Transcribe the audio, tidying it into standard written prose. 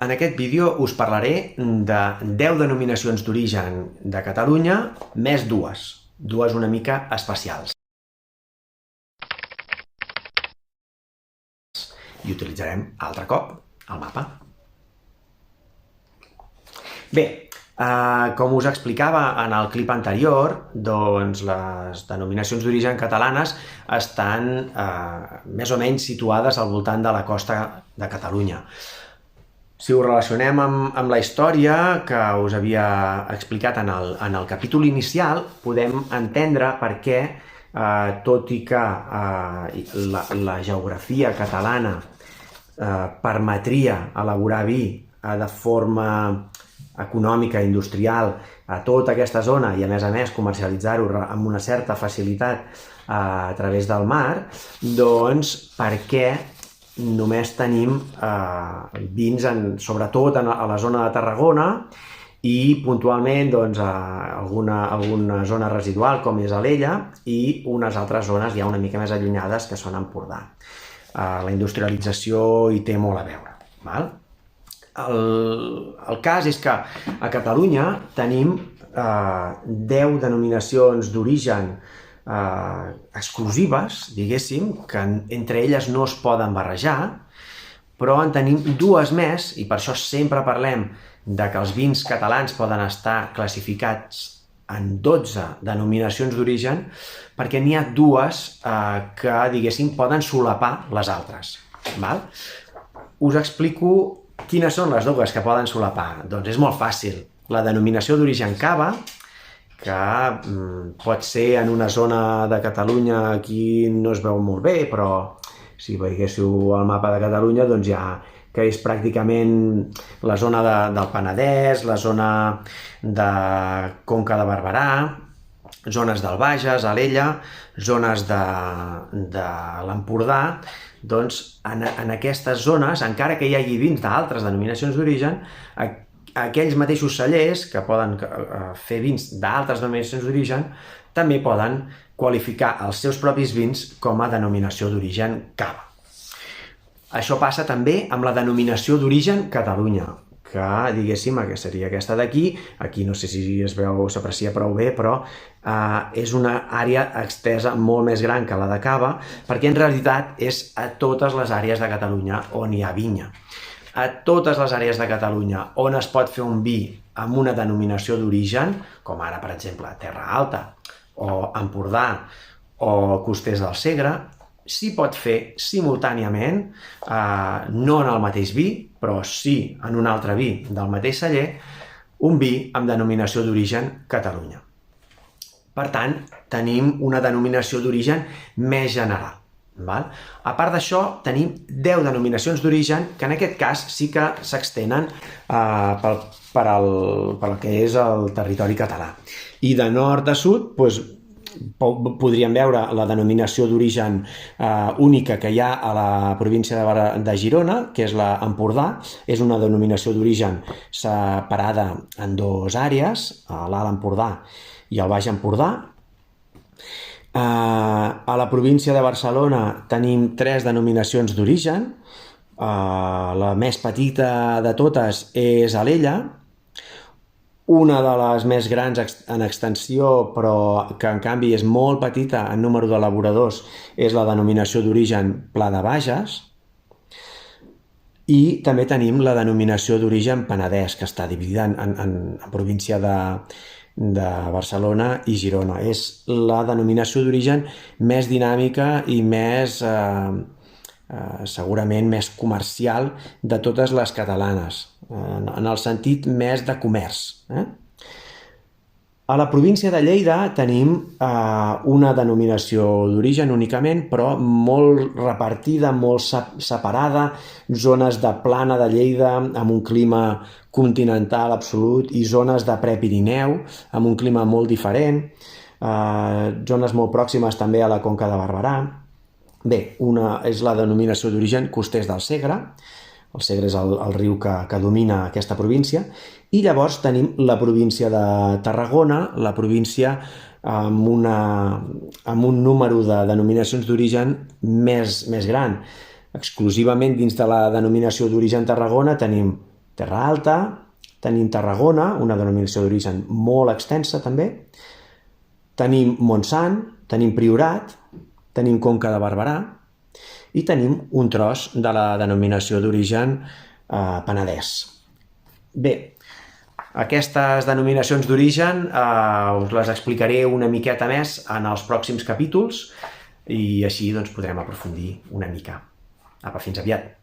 En aquest vídeo us parlaré de 10 denominacions d'origen de Catalunya més dues una mica especials. I utilitzarem altre cop el mapa. Bé, com us explicava en el clip anterior, doncs les denominacions d'origen catalanes estan més o menys situades al voltant de la costa de Catalunya. Si ho relacionem amb la història que us havia explicat en el capítol inicial, podem entendre per què, tot i que la geografia catalana permetria elaborar vi de forma econòmica i industrial a tota aquesta zona i a més comercialitzar-ho amb una certa facilitat a través del mar, doncs per què només tenim vins, sobretot a la zona de Tarragona i puntualment alguna zona residual com és Alella i unes altres zones ja una mica més allunyades que són Empordà. La industrialització hi té molt a veure. El cas és que a Catalunya tenim 10 denominacions d'origen exclusives, diguéssim, que entre elles no es poden barrejar, però en tenim dues més, i per això sempre parlem de que els vins catalans poden estar classificats en 12 denominacions d'origen, perquè n'hi ha dues que, diguéssim, poden solapar les altres. Us explico quines són les dues que poden solapar. Doncs és molt fàcil. La denominació d'origen cava, que pot ser en una zona de Catalunya aquí no es veu molt bé, però si veiéssiu el mapa de Catalunya, doncs ja que és pràcticament la zona del Penedès, la zona de Conca de Barberà, zones del Bages, Alella, zones de l'Empordà. Doncs en aquestes zones, encara que hi hagi vins d'altres denominacions d'origen, aquells mateixos cellers que poden fer vins d'altres denominacions d'origen també poden qualificar els seus propis vins com a denominació d'origen cava. Això passa també amb la denominació d'origen Catalunya, que, diguéssim, seria aquesta d'aquí. Aquí no sé si es veu, s'aprecia prou bé, però és una àrea extensa molt més gran que la de cava, perquè en realitat és a totes les àrees de Catalunya on hi ha vinya. A totes les àrees de Catalunya on es pot fer un vi amb una denominació d'origen, com ara, per exemple, Terra Alta, o Empordà, o Costers del Segre, s'hi pot fer simultàniament, no en el mateix vi, però sí en un altre vi del mateix celler, un vi amb denominació d'origen Catalunya. Per tant, tenim una denominació d'origen més general. A part d'això, tenim 10 denominacions d'origen que en aquest cas sí que s'extenen per al que és el territori català. I de nord a sud podríem veure la denominació d'origen única que hi ha a la província de Girona, que és l'Empordà. És una denominació d'origen separada en dues àrees, l'Alt Empordà i el Baix Empordà. A la província de Barcelona tenim 3 denominacions d'origen. La més petita de totes és Alella. Una de les més grans en extensió, però que en canvi és molt petita en número d'elaboradors, és la denominació d'origen Pla de Bages. I també tenim la denominació d'origen Penedès, que està dividida en província de Barcelona i Girona. És la denominació d'origen més dinàmica i segurament més comercial de totes les catalanes, en el sentit més de comerç. A la província de Lleida tenim una denominació d'origen únicament, però molt repartida, molt separada, zones de plana de Lleida amb un clima continental absolut i zones de Prepirineu amb un clima molt diferent, zones molt pròximes també a la Conca de Barberà. Bé, una és la denominació d'origen Costers del Segre. El Segre és el riu que domina aquesta província. I llavors tenim la província de Tarragona, la província amb un número de denominacions d'origen més gran. Exclusivament dins de la denominació d'origen Tarragona tenim Terra Alta, tenim Tarragona, una denominació d'origen molt extensa també, tenim Montsant, tenim Priorat, tenim Conca de Barberà i tenim un tros de la denominació d'origen Penedès. Bé, aquestes denominacions d'origen us les explicaré una miqueta més en els pròxims capítols i així podrem aprofundir una mica. Apa, fins aviat!